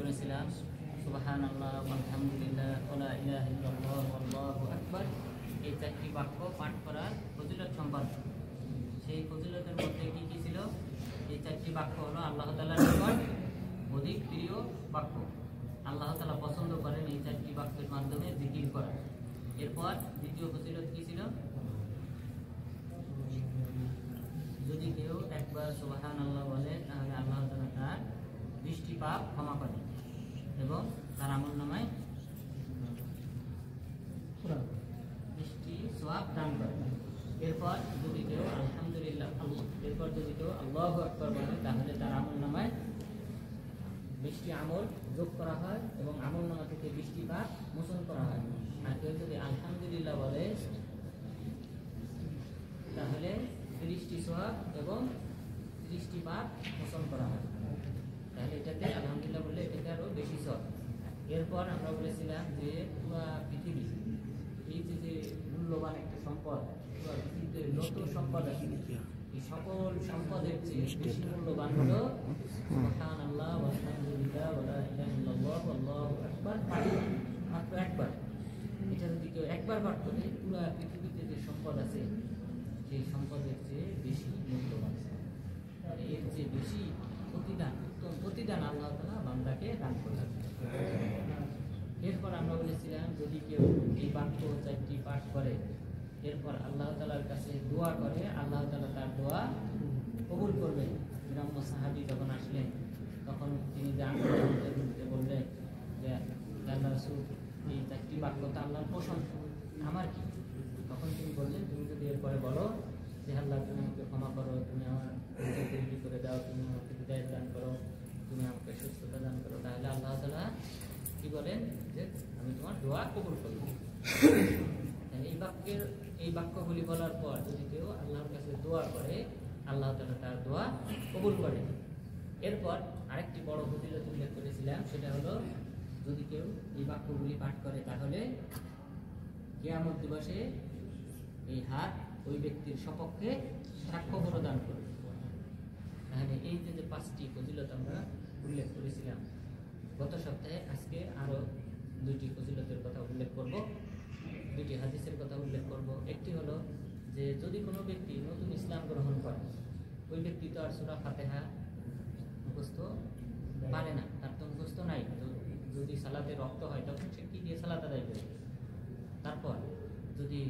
করেছিলাম সুবহানাল্লাহ আলহামদুলিল্লাহ ওয়া লা ইলাহা ইল্লাল্লাহ আল্লাহু আকবার, এই চারটি বাক্য পাঠ করার ফজিলত সম্পর্কে। সেই ফজিলতের মধ্যে কি কি ছিল? এই চারটি বাক্য হলো আল্লাহ তাআলার নিকট অধিক প্রিয় বাক্য। আল্লাহ তাআলা পছন্দ করেন এই চারটি বাক্যের মাধ্যমে জিকির করা। এরপর দ্বিতীয় ফজিলত কি ছিল? যদি কেউ একবার সুবহানাল্লাহ বলে তাহলে আল্লাহ তাআলা তার 20টি পাপ ক্ষমা করেন এবং তার আমলনামায় 20টি সওয়াব দান করেন। এরপর যদি কেউ আল্লাহু আকবার বলে তাহলে তার আমলনামায় 20টি আমল যোগ করা হয় এবং আমলনামা থেকে 20টি পাপ মোচন করা হয়। আর কেউ যদি আলহামদুলিল্লাহ বলে তাহলে 30টি সওয়াব এবং 30টি পাপ মোচন করা হয়। তাহলে এটাতে আলহামদুলিল্লাহ বললে এটাতে আরো বেশি সওয়াব। এরপর আমরা বলেছিলাম যে পুরো পৃথিবী, এই যে মূল্যবান একটা সম্পদ, পুরো পৃথিবীতে যত সম্পদ আছে এই সকল সম্পদের চেয়ে বেশি মূল্যবান হলো সুবহানাল্লাহ আলহামদুলিল্লাহ ওয়া লা ইলাহা ইল্লাল্লাহ আল্লাহু আকবার, মাত্র একবার। এটা যদি কেউ একবার পাঠ করে পুরো পৃথিবীতে যে সম্পদ আছে সেই সম্পদের চেয়ে বেশি মূল্যবান, এর চেয়ে বেশি প্রতিদান আল্লাহ তাআলা বান্দাকে দান করেন। এরপর আমরা বলেছিলাম যদি কেউ এই বাক্য চারটি পাঠ করে এরপর আল্লাহ তাআলার কাছে দোয়া করে, আল্লাহ তাআলা তার দোয়া কবুল করবেন। গ্রাম্য সাহাবী যখন আসলেন তখন তিনি বললেন যে আল্লাহ রাসূল, এই চারটি বাক্য তো আল্লাহর পছন্দ, আমার কি? তখন তিনি বললেন, তুমি যদি এরপরে বলো যে আল্লাহ তুমি আমাকে ক্ষমা করো, তুমি আমার তৈরি করে দাও, তুমি আমাকে হৃদায়াত দান করো, তুমি আমাকে সুস্থতা দান করো, তাহলে আল্লাহ তাআলা কি বলেন যে আমি তোমার দোয়া কবুল করব। এই বাক্যগুলি বলার পর যদি কেউ আল্লাহর কাছে দোয়া করে আল্লাহ তাআলা তার দোয়া কবুল করেন। এরপর আরেকটি বড় ফজিলত উল্লেখ করেছিলাম, সেটা হলো যদি কেউ এই বাক্যগুলি পাঠ করে তাহলে কিয়ামত দিবসে এই হাত ওই ব্যক্তির সপক্ষে সাক্ষ্য প্রদান করবে। তাহলে এই যে 5টি ফজিলত আমরা উল্লেখ করেছিলাম গত সপ্তাহে, আজকে আরো 2টি ফজিলতের কথা উল্লেখ করব, 2টি হাদিসের কথা উল্লেখ করব। একটি হলো যে যদি কোনো ব্যক্তি নতুন ইসলাম গ্রহণ করে, ওই ব্যক্তি তো আর সূরা ফাতিহা মুখস্থ পারে না, তার তো মুখস্থ নাই, তো যদি সালাতে রক্ত হয় তখন সে কি দিয়ে সালাত আদায় করবে? তারপর যদি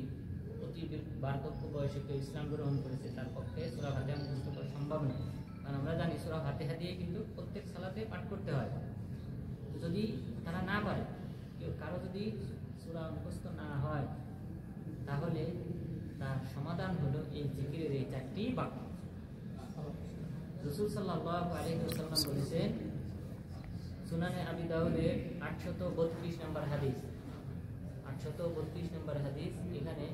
অতি বার্ধক্য বয়সে কেউ ইসলাম গ্রহণ করেছে তার পক্ষে সূরা ফাতিহা মুখস্থ করা সম্ভব না, কারণ আমরা জানি সূরা ফাতিহা দিয়ে কিন্তু প্রত্যেক সালাতে পাঠ করতে হয়। যদি তারা না পারে, কারো যদি সূরা মুখস্থ না হয় তাহলে তার সমাধান হলো এই জিকিরের এই 4টি বাক্য। রাসূল সাল্লাল্লাহু আলাইহি ওয়াসাল্লাম বলেছেন সুনানে আবি দাউদের 832 নম্বর হাদিস, 832 নম্বর হাদিস, এখানে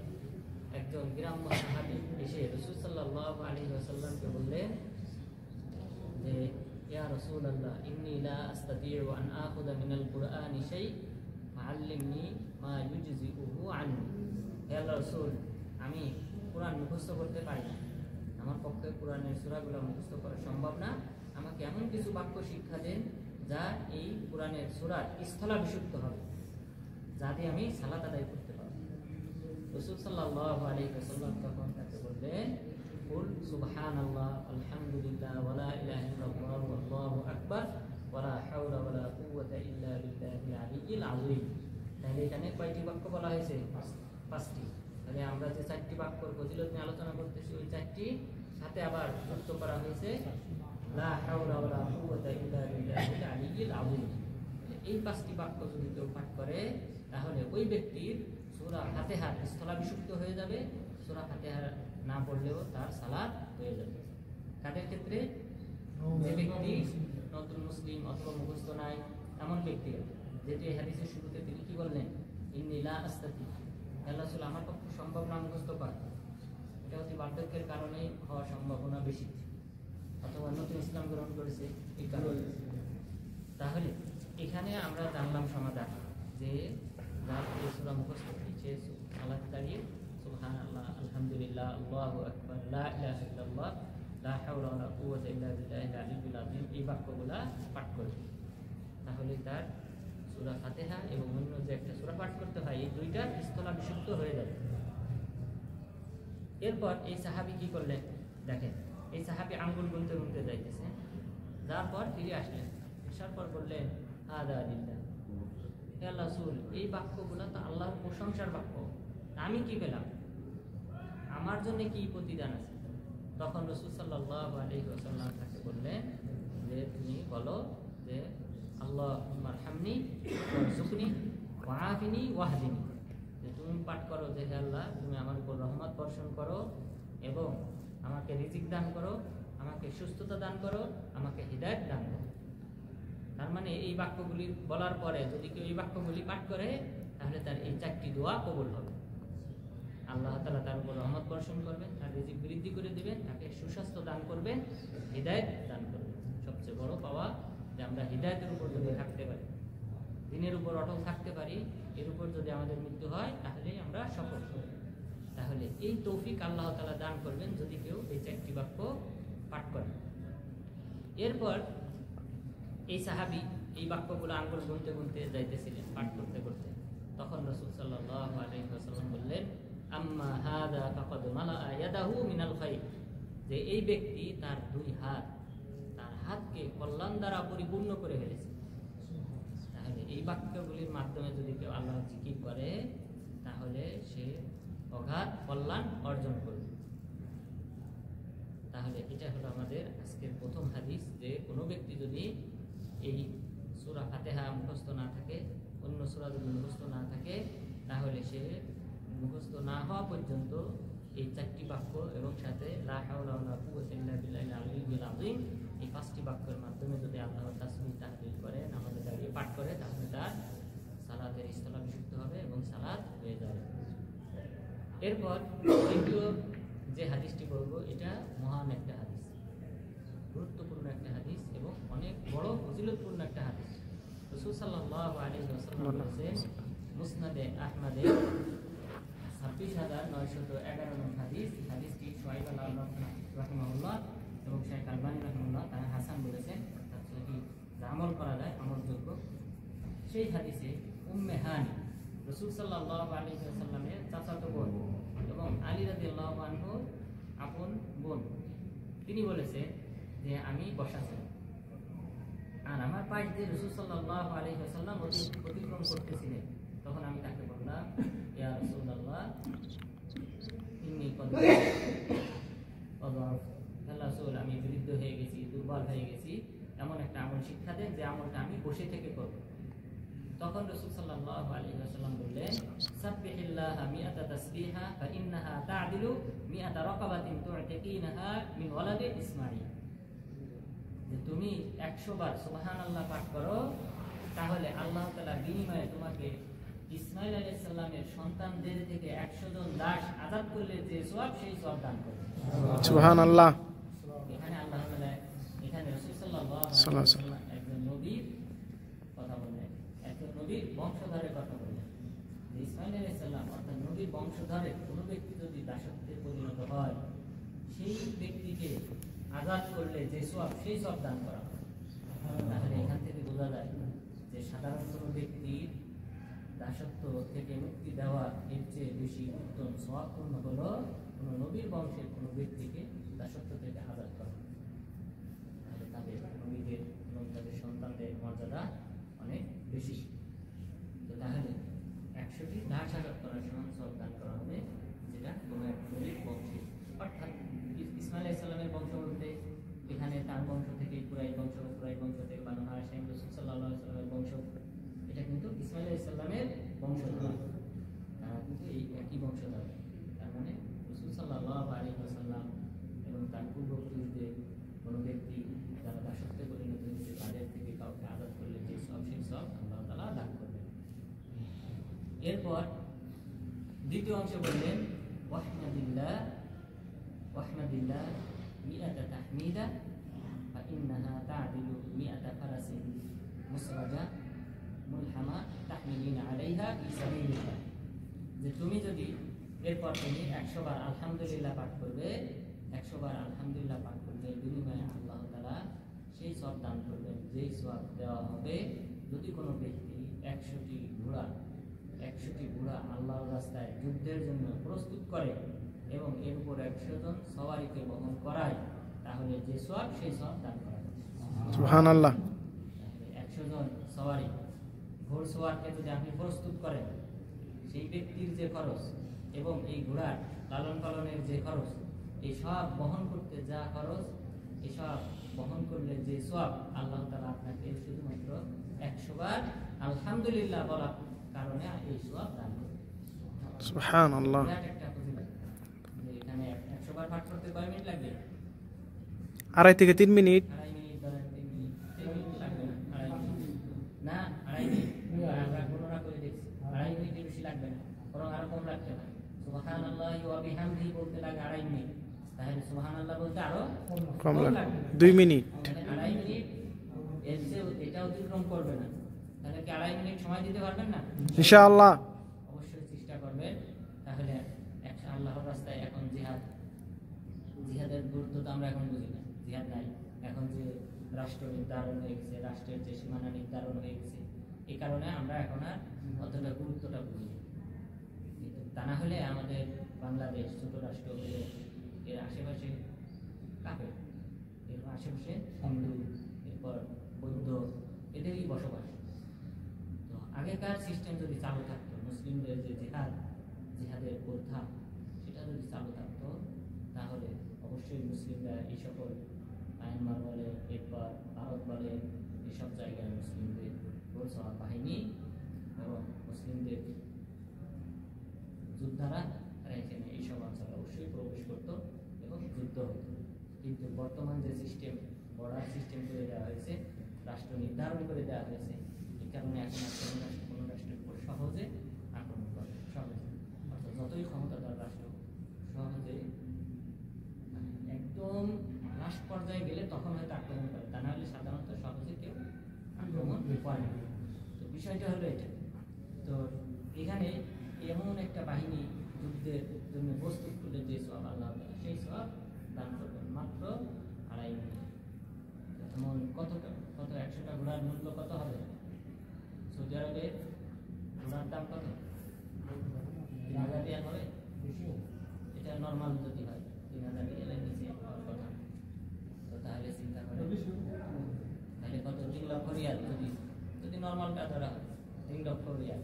একজন গ্রাম্য সাহাবী এসে রাসূল সাল্লাল্লাহু আলাইহি ওয়াসাল্লামকে বললেন যে ইয়া রাসূলুল্লাহ ইন্নী লা আস্তাতিউ আন আখুযা মিনাল কুরআনি শাই ফাআল্লিমনি মা ইউজজিউহু আননি। হে আল্লাহর রাসূল, আমি কুরআন মুখস্থ করতে পারি না, আমার পক্ষে কুরআনের সূরাগুলো মুখস্থ করা সম্ভব না, আমাকে এমন কিছু বাক্য শিক্ষা দেন যা এই কুরআনের সূরার স্থলাভিষিক্ত হবে, যা দিয়ে আমি সালাত আদায় করতে পারব। রাসূল সাল্লাল্লাহু আলাইহি ওয়াসাল্লাম তখন তাকে বললেন কুল সুবহানাল্লাহ আলহামদুলিল্লাহ ওয়া লা ইলাহা ইল্লাল্লাহ আল্লাহু আকবার ওয়া লা হাওলা ওয়া লা কুওয়াতা ইল্লা বিল্লাহিল আলিয়্যিল আযীম। তাহলে এখানে কয়টি বাক্য বলা হয়েছে? 5টি। তাহলে আমরা যে 4টি বাক্যর ফজিলত নিয়ে আলোচনা করতেছি ওই 4টি সাথে আবার যুক্ত করা হয়েছে লা হাওলা ওয়া লা কুওয়াতা ইল্লা বিল্লাহিল আলিয়্যিল আযীম। এই 5টি বাক্য যদি কেউ পাঠ করে তাহলে ওই ব্যক্তির সূরা ফাতিহা স্থলাভিষিক্ত হয়ে যাবে, সূরা ফাতিহা না পড়লেও তার সালাত হয়ে যাবে। কাদের ক্ষেত্রে? যে ব্যক্তি নতুন মুসলিম অথবা মুখস্থ নাই এমন ব্যক্তি, যেটি হাদিসের শুরুতে তিনি কি বললেন, ইন্নী লা আস্তাতি, আল্লাহ রাসূল আমার পক্ষে সম্ভব না মুখস্থ করা, এটা অতি বার্ধক্যের কারণে হওয়ার সম্ভাবনা বেশি, অথবা নতুন ইসলাম গ্রহণ করেছে এই কারণে। তাহলে এখানে আমরা জানলাম সমাধান যে যার সূরা মুখস্থ হয়েছে সালাত দাঁড়িয়ে সুবহানাল্লাহ আলহামদুলিল্লাহ আল্লাহু আকবার লা ইলাহা ইল্লাল্লাহ লা হাওলা ওয়া লা কুওয়াতা ইল্লা বিল্লাহিল আলিয়্যিল আযীম এই বাক্যগুলা পাঠ করবে। তাহলে তার সূরা ফাতিহা এবং অন্য যে একটা সূরা পাঠ করতে হয়, এই দুইটা স্থলাভিষিক্ত হয়ে যাবে। এরপর এই সাহাবী কি করলেন দেখেন, এই সাহাবী আঙ্গুল গুনতে গুনতে যাইতেছে, যার পর ফিরে আসলেন, আসার পর বললেন হাদা লিল্লাহ, হে আল্লাহ রাসূল, এই বাক্যগুলো তো আল্লাহর প্রশংসার বাক্য, আমি কি পেলাম, আমার জন্য কি প্রতিদান আছে? তখন রাসূল সাল্লাল্লাহু আলাইহি ওয়াসাল্লাম তাকে বললেন যে তুমি বলো যে আল্লাহুম্মা আরহামনি ওয়ারযুকনি ওয়াআফিনি ওয়াহদিনি, যে তুমি পাঠ করো যে হে আল্লাহ তুমি আমার উপর রহমত বর্ষণ করো এবং আমাকে রিজিক দান করো, আমাকে সুস্থতা দান করো, আমাকে হিদায়াত দান করো। তার মানে এই বাক্যগুলি বলার পরে যদি কেউ এই বাক্যগুলি পাঠ করে তাহলে তার এই 4টি দোয়া কবুল হবে। আল্লাহ তাআলা তার উপর রহমত বর্ষণ করবেন, তার রিজিক বৃদ্ধি করে দিবেন, তাকে সুস্বাস্থ্য দান করবেন, হিদায়াত দান করবেন। সবচেয়ে বড় পাওয়া যে আমরা হিদায়াতের উপর যদি থাকতে পারি, দিনের উপর অটল থাকতে পারি, এর উপর যদি আমাদের মৃত্যু হয় তাহলেই আমরা সফল হব। তাহলে এই তৌফিক আল্লাহ তাআলা দান করবেন যদি কেউ এই 4টি বাক্য পাঠ করে। এরপর এই সাহাবী এই বাক্যগুলো আঙ্গুল গুনতে গুনতে যাইতেছিলেন পাঠ করতে করতে, তখন রাসূল সাল্লাল্লাহু আলাইহি ওয়াসাল্লাম বললেন আম্মা হাদা ফাকাদ মালাআ ইয়াদাহু মিনাল খায়র, যে এই ব্যক্তি তার 2 হাত, তার হাতকে কল্যাণ দ্বারা পরিপূর্ণ করে ফেলেছে। তাহলে এই বাক্যগুলির মাধ্যমে যদি কেউ আল্লাহর জিকির করে তাহলে সে অগাধ কল্যাণ অর্জন করবে। তাহলে এটা হলো আমাদের আজকের প্রথম হাদিস, যে কোনো ব্যক্তি যদি এই সূরা ফাতিহা মুখস্থ না থাকে, অন্য সূরা যদি মুখস্থ না থাকে, তাহলে সে মুখস্থ না হওয়া পর্যন্ত এই 4টি বাক্য এবং সাথে লা হাওলা ওয়ালা কুওয়াতা ইল্লা বিল্লাহিল আলিয়্যিল আযীম, এই 5টি বাক্যের মাধ্যমে যদি আল্লাহর তাসবিহ তাহলিল করে, নামাজে দাঁড়িয়ে পাঠ করে, তাহলে তার সালাতের স্থলাভিষিক্ত হবে এবং সালাত হয়ে যাবে। এরপর দ্বিতীয় যে হাদিসটি বলবো, এটা মহান একটা হাদিস, গুরুত্বপূর্ণ একটা হাদিস এবং অনেক বড় ফজিলতপূর্ণ একটা হাদিস। রাসূল সাল্লাল্লাহু আলাইহি ওয়াসাল্লাম বলেছেন মুসনাদে আহমদে 26,911 নং হাদিস, হাদিসটি শুআইব আল-আল্লাহ রাহিমাহুল্লাহ এবং শেখ আলবানী রাহিমাহুল্লাহ তারা হাসান বলেছেন, অর্থাৎ সেটি আমল করা যায়, আমলযোগ্য। সেই হাদিসে উম্মে হানি রাসূল সাল্লাল্লাহু আলাইহি ওয়াসাল্লামের চাচাতো বোন এবং আলী রাদিয়াল্লাহু আনহু আপন বোন, তিনি বলেছে যে আমি বসা ছিলাম আর আমার পাশ দিয়ে রাসূল সাল্লাল্লাহু আলাইহি ওয়াসাল্লাম অতিক্রম করতেছিলেন। তখন আমি তাকে বললাম ইয়া রাসূলুল্লাহ ইন্নী কদ আযাফ, হে রাসূল আমি বৃদ্ধ হয়ে গেছি, দুর্বল হয়ে গেছি, এমন একটা আমল শিক্ষা দেন যে আমলটা আমি বসে থেকে করব। তখন রাসূল সাল্লাল্লাহু আলাইহি ওয়াসাল্লাম বললেন সাব্বিহিল্লাহা মিআতা তাসবিহা ফা ইন্নাহা তা'দিলু মিআতা রাকাবাতিন তু'তিকিনাহা মিন ওয়ালাদি ইসমাঈল, যে তুমি 100 বার সুবহানাল্লাহ পাঠ করো, তাহলে আল্লাহ তাআলা বিনিময়ে তোমাকে ইসমাঈল আলাইহিস সালামের সন্তানদের থেকে 100 জন দাস আযাদ করলে যে সওয়াব, সেই সওয়াব দান করবে। সুবহানাল্লাহ। এখানে আল্লাহ তাআলা, এখানে রাসূল সাল্লাল্লাহু আলাইহি ওয়াসাল্লাম একজন নবীর কথা বললেন, একজন নবীর বংশধরের কথা বললেন। ইসমাঈল আলাইহিস সালাম অর্থাৎ নবীর বংশধরের কোনো ব্যক্তি যদি দাসত্বে পরিণত হয়, সেই ব্যক্তিকে আযাদ করলে যে সওয়াব, সেই সওয়াব দান করা হয়। তাহলে এখান থেকে বোঝা যায় যে সাধারণ কোনো ব্যক্তির দাসত্ব থেকে মুক্তি দেওয়া এর চেয়ে বেশি উত্তম সওয়াবপূর্ণ হলো কোনো নবীর বংশের কোনো ব্যক্তিকে দাসত্ব থেকে আযাদ করা। তাহলে তাদের নবীদের এবং তাদের সন্তানদের মর্যাদা অনেক বেশি। তো তাহলে 100টি দাস আযাদ করার সমান সওয়াব দান করা হবে, যেটা কোনো এক নবীর বংশে। অর্থাৎ ইসমাঈল আলাইহিস সালামের বংশ বলতে এখানে তার বংশ থেকে কুরাইশ বংশ, কুরাইশ বংশ থেকে বানু হাশিম, রাসূল সাল্লাল্লাহু আলাইহি ওয়াসাল্লামের বংশ, এটা কিন্তু ইসমাঈল আলাইহিস সালামের বংশধর, তারা কিন্তু এই একই বংশধর। তার মানে রাসূল সাল্লাল্লাহু আলাইহি ওয়াসাল্লাম এবং তার পূর্বপুরুষদের কোনো ব্যক্তি যারা দাসত্বে পরিণত হয়েছে, তাদের থেকে কাউকে আযাদ করলে যে সওয়াব, সেই সওয়াব আল্লাহ তাআলা দান করবেন। এরপর দ্বিতীয় অংশ বললেন ওয়াহমাদিল্লাহ ওয়াহমাদিল্লাহ মিআতা তাহমিদা ফা ইন্নাহা তা'দিলু মিআতা ফারাসিন মুসরাজা মুলহামা তাহমিলিনা আলাইহা ফি সাবিলিল্লাহ, যে তুমি যদি এরপর তুমি 100 বার আলহামদুলিল্লাহ পাঠ করবে, 100 বার আলহামদুলিল্লাহ পাঠ করবে, বিনিময়ে আল্লাহ তাআলা সেই সওয়াব দান করবেন, যেই সওয়াব দেওয়া হবে যদি কোনো ব্যক্তি 100টি ঘোড়া আল্লাহর রাস্তায় যুদ্ধের জন্য প্রস্তুত করে এবং এর উপর 100 জন সওয়ারিকে বহন করায়, তাহলে যে সওয়াব সেই সওয়াব দান করা হবে। সুবহানাল্লাহ। 100 জন সওয়ারি ঘোড়সওয়ারকে যদি আপনি প্রস্তুত করেন, সেই ব্যক্তির যে খরচ এবং এই ঘোড়ার লালন পালনের যে খরচ, এই সব বহন করতে যা খরচ, এই সব বহন করলে যে সওয়াব আল্লাহ তাআলা আপনাকে শুধুমাত্র 100 বার আলহামদুলিল্লাহ বলার কারণে এই সওয়াব দান করবে। সুবহানাল্লাহ। একটা ফজিলত যে এখানে 100 বার পাঠ করতে কয় মিনিট লাগবে? 2.5 থেকে 3 মিনিট। 2.5 মিনিট ধরেন, 3 মিনিট লাগবে না, 2.5 মিনিট না, 2.5 মিনিট আমরা গণনা করে দেখছি, 2.5 মিনিটের বেশি লাগবে না, বরং আরো কম লাগতে পারে। সুবহানাল্লাহি ওয়া বিহামদিহি বলতে লাগে 2.5 মিনিট, তাহলে সুবহানাল্লাহ বলতে আরো কম লাগবে 2 মিনিট। 2.5 মিনিট এর চেয়ে এটা অতিক্রম করবে না। তাহলে কি 2.5 মিনিট সময় দিতে পারবেন না? ইনশাআল্লাহ অবশ্যই চেষ্টা করবেন। তাহলে আল্লাহর রাস্তায় এখন জিহাদের গুরুত্ব তো আমরা এখন বুঝি না, জিহাদ নাই, এখন যে রাষ্ট্র নির্ধারণ হয়ে গেছে, রাষ্ট্রের যে সীমানা নির্ধারণ হয়ে গেছে, এই কারণে আমরা এখন আর অতটা গুরুত্বটা বুঝি না। কিন্তু তা না হলে আমাদের বাংলাদেশ ছোট রাষ্ট্র হলে এর আশেপাশে কাফের, এর আশেপাশে হিন্দু, এরপর বৌদ্ধ, এদেরই বসবাস। তো আগেকার সিস্টেম যদি চালু থাকতো, মুসলিমদের যে জিহাদের প্রথা সেটা যদি চালু থাকতো, তাহলে অবশ্যই মুসলিমরা এই সকল মায়ানমার বলে, এরপর ভারত বলে, এসব জায়গায় মুসলিমদের ঘোড়সওয়ার বাহিনী এবং মুসলিমদের যোদ্ধারা তারা এখানে এইসব অঞ্চলে অবশ্যই প্রবেশ করতো এবং যুদ্ধ হতো। কিন্তু বর্তমান যে সিস্টেম, বর্ডার সিস্টেম করে দেওয়া হয়েছে, রাষ্ট্র নির্ধারণ করে দেওয়া হয়েছে, এই কারণে এখন আর কোনো রাষ্ট্রের উপর সহজে আক্রমণ করে, সহজে অর্থাৎ যতই ক্ষমতাধর রাষ্ট্র সহজে একদম লাস্ট পর্যায়ে গেলে তখন হয়তো আক্রমণ করে, তা না হলে সাধারণত সহজে কেউ আক্রমণ করে না। তো বিষয়টা হলো এটা। তো এখানে এমন একটা বাহিনী যুদ্ধের জন্য প্রস্তুত করলে যে সওয়াব আল্লাহ তাআলা সেই সওয়াব দান করবেন মাত্র 2.5 মিনিট। এমন কত 100টা ঘোড়ার মূল্য কত হবে? সৌদি আরবে ঘোড়ার দাম কত? 3,000 রিয়াল হবে। এটা নর্মাল যদি হয় 3,000 রিয়ালের নিচে হওয়ার কথা। তো তাহলে চিন্তা করেন, তাহলে কত? 3 লক্ষ রিয়াল যদি নর্মালটা ধরা হয়, 3 লক্ষ রিয়াল।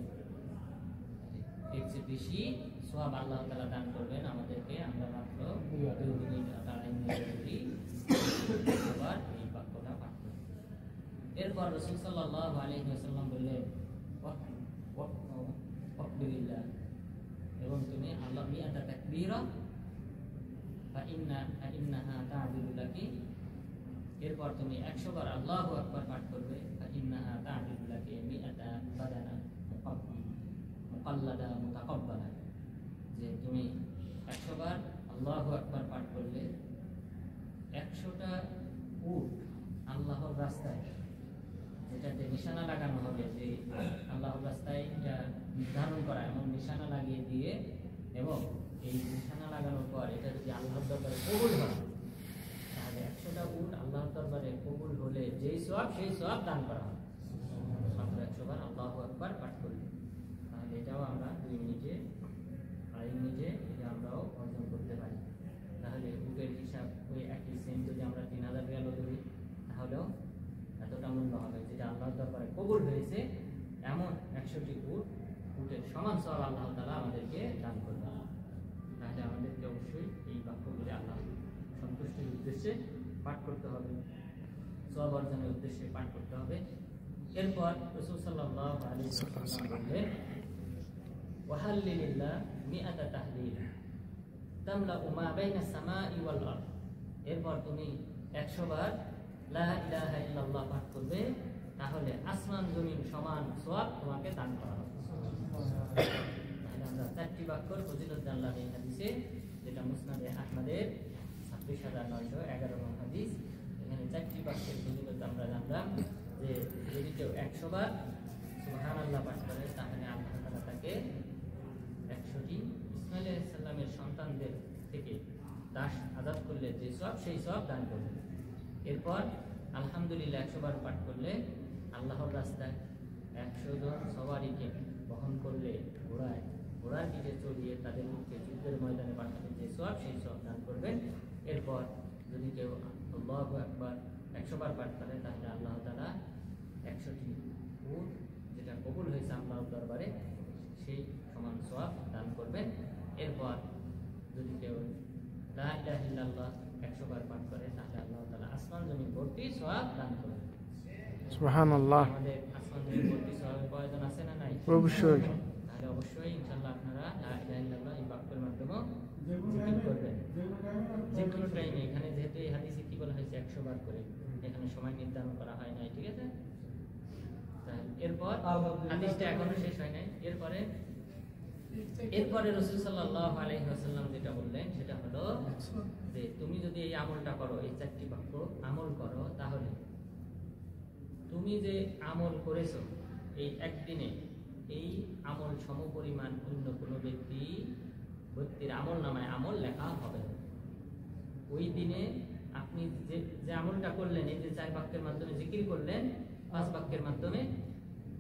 এর চেয়ে বেশি সওয়াব আল্লাহ তাআলা দান করবেন আমাদেরকে, আমরা মাত্র 2 মিনিট 2.5 মিনিট যদি আবার এই বাক্যটা পাঠ করি। এরপর রাসূল সাল্লাল্লাহু আলাইহি ওয়াসাল্লাম বললেন, ওয়াকবিরিল্লাহ, এবং তুমি আল্লাহ মিআতা তাকবীরা ফাইন্নাহা তা'দিলু লাকি, এরপর তুমি 100 বার আল্লাহু আকবার পাঠ করবে, ফাইন্নাহা তা'দিলু লাকি মিআতা বাদানা মুকাল্লাদা মুতাকাব্বালা, যে তুমি 100 বার আল্লাহু আকবার পাঠ করলে 100টা উট আল্লাহর রাস্তায়, যেটাতে নিশানা লাগানো হবে, যে আল্লাহর রাস্তায় এটা নির্ধারণ করা, এমন নিশানা লাগিয়ে দিয়ে, এবং এই নিশানা লাগানোর পর এটা যদি আল্লাহর দরবারে কবুল হয়, তাহলে 100টা উট আল্লাহর দরবারে কবুল হলে যেই সওয়াব সেই সওয়াব দান করা হবে মাত্র 100 বার আল্লাহু আকবার পাঠ করলে। তাহলে এটাও আমরা 2 মিনিটে 2.5 মিনিটে এটা আমরাও অর্জন করতে পারি। তাহলে উটের হিসাব ওই একই সেম যদি আমরা 3,000 রিয়ালও ধরি, তাহলেও এতটা মূল্য হবে, যেটা আল্লাহর দরবারে কবুল হয়েছে এমন 100টি উটের সমান সওয়াব আল্লাহ তাআলা আমাদেরকে দান করবে। তাহলে আমাদেরকে অবশ্যই এই বাক্যগুলি আল্লাহ সন্তুষ্টির উদ্দেশ্যে পাঠ করতে হবে, সওয়াব অর্জনের উদ্দেশ্যে পাঠ করতে হবে। এরপর রাসূল সাল্লাল্লাহু আলাইহি ওয়াসাল্লাম বললেন, ওয়াহাল্লিলিল্লাহ মিআতা তাহলিল তামলাউ মা বাইনাস সামাই ওয়াল আরদ, এরপর তুমি 100 বার লা ইলাহা ইল্লাল্লাহ পাঠ করবে, তাহলে আসমান জমিন সমান সওয়াব তোমাকে দান করা হবে। তাহলে আমরা 4টি বাক্যর ফজিলত জানলাম এই হাদিসে, যেটা মুসনাদে আহমদের 26,911 নং হাদিস। এখানে 4টি বাক্যের ফজিলত আমরা জানলাম, যে যদি কেউ 100 বার সুবহানাল্লাহ পাঠ করে, তাহলে আল্লাহ তাআলা তাকে 100টি ইসমাঈল আলাইহিস সালামের সন্তানদের থেকে দাস আজাদ করলে যে সওয়াব সেই সওয়াব দান করবে। এরপর আলহামদুলিল্লাহ 100 বার পাঠ করলে আল্লাহর রাস্তায় 100 জন সওয়ারিকে বহন করলে ঘোড়ার পিঠে চড়িয়ে তাদের মুখে যুদ্ধের ময়দানে পাঠাবেন যে সওয়াব, সেই সওয়াব দান করবেন। এরপর যদি কেউ আল্লাহু আকবার 100 বার পাঠ করে তাহলে আল্লাহ তাআলা 100টি উট যেটা কবুল হয়েছে আল্লাহর দরবারে সেই সমান সওয়াব দান করবেন। এরপর যদি কেউ লা ইলাহা ইল্লাল্লাহ 100 বার পাঠ করে তাহলে আল্লাহ তাআলা আসমান জমিন ভর্তি সওয়াব দান করবেন। সুবহানাল্লাহ। আমাদের আসমান জমিন ভর্তি সওয়াবের প্রয়োজন আছে না নাই? অবশ্যই। তাহলে অবশ্যই ইনশাআল্লাহ আপনারা লা ইলাহা ইল্লাল্লাহ এই বাক্যের মাধ্যমে জিকির করবেন যে কোনো টাইমে। এখানে যেহেতু এই হাদিসে কি বলা হয়েছে 100 বার করে, এখানে সময় নির্ধারণ করা হয় নাই, ঠিক আছে? এরপর হাদিসটা এখনো শেষ হয় নাই। এরপরে রাসূল সাল্লাল্লাহু আলাইহি ওয়াসাল্লাম যেটা বললেন সেটা হলো যে তুমি যদি এই আমলটা করো, এই 4টি বাক্য আমল করো, তাহলে তুমি যে আমল করেছো এই একদিনে এই আমল সমপরিমাণ অন্য কোনো ব্যক্তির আমল নামায় আমল লেখা হবে না। ওই দিনে আপনি যে আমলটা করলেন, এই যে 4 বাক্যের মাধ্যমে জিকির করলেন, 5 বাক্যের মাধ্যমে,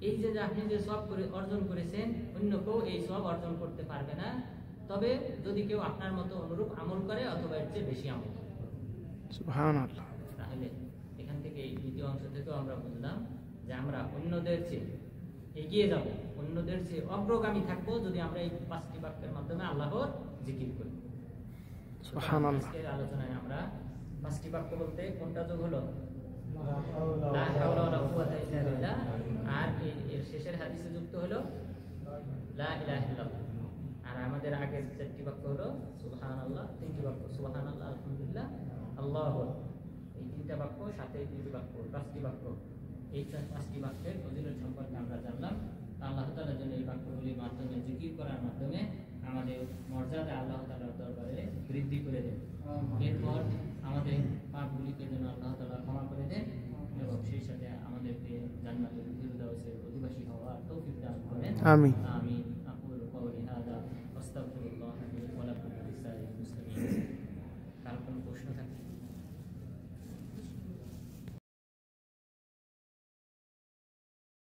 এই যে আপনি যে সওয়াব করে অর্জন করেছেন, অন্য কেউ এই সওয়াব অর্জন করতে পারবে না, তবে যদি কেউ আপনার মতো অনুরূপ আমল করে অথবা এর চেয়ে বেশি আমল করে। সুবহানাল্লাহ। তাহলে এখান থেকে এই দ্বিতীয় অংশ থেকেও আমরা বুঝলাম যে আমরা অন্যদের চেয়ে এগিয়ে যাব, অন্যদের চেয়ে অগ্রগামী থাকবো যদি আমরা এই 5টি বাক্যের মাধ্যমে আল্লাহর জিকির করি। সুবহানাল্লাহ। আজকের আলোচনায় আমরা 5টি বাক্য বলতে কোনটা যোগ হলো? লা হাওলা ওয়ালা কুওয়াতা ইল্লা বিল্লাহ। আর এর শেষের হাদিসে যুক্ত হলো লা ইলাহা ইল্লাল্লাহ। আর আমাদের আগের 4টি বাক্য হলো সুবহানাল্লাহ, 3টি বাক্য সুবহানাল্লাহ, আলহামদুলিল্লাহ, আল্লাহু আকবার। এই 3টা বাক্য, সাথে 3টি বাক্য, 5টি বাক্য। এই 5টি বাক্যের ফজিলত সম্পর্কে আমরা জানলাম। আল্লাহ তাআলা যেন এই বাক্যগুলির মাধ্যমে জিকির করার মাধ্যমে আমাদের মর্যাদা আল্লাহ তাআলার দরবারে বৃদ্ধি করে দেন। এরপর আমাদের পাপগুলিকে যেন আল্লাহ তাআলা ক্ষমা করে দেন এবং সেই সাথে আমাদেরকে জান্নাতুল ফিরদাউসের অধিবাসী হওয়ার তৌফিক দান করেন। আমিন। আমিন। আকুলু কওলি হাযা ওয়াস্তাগফিরুল্লাহ লি ওয়া লাকুম ওয়া লিসাইরিল মুসলিমিন। কার কোনো প্রশ্ন থাকে?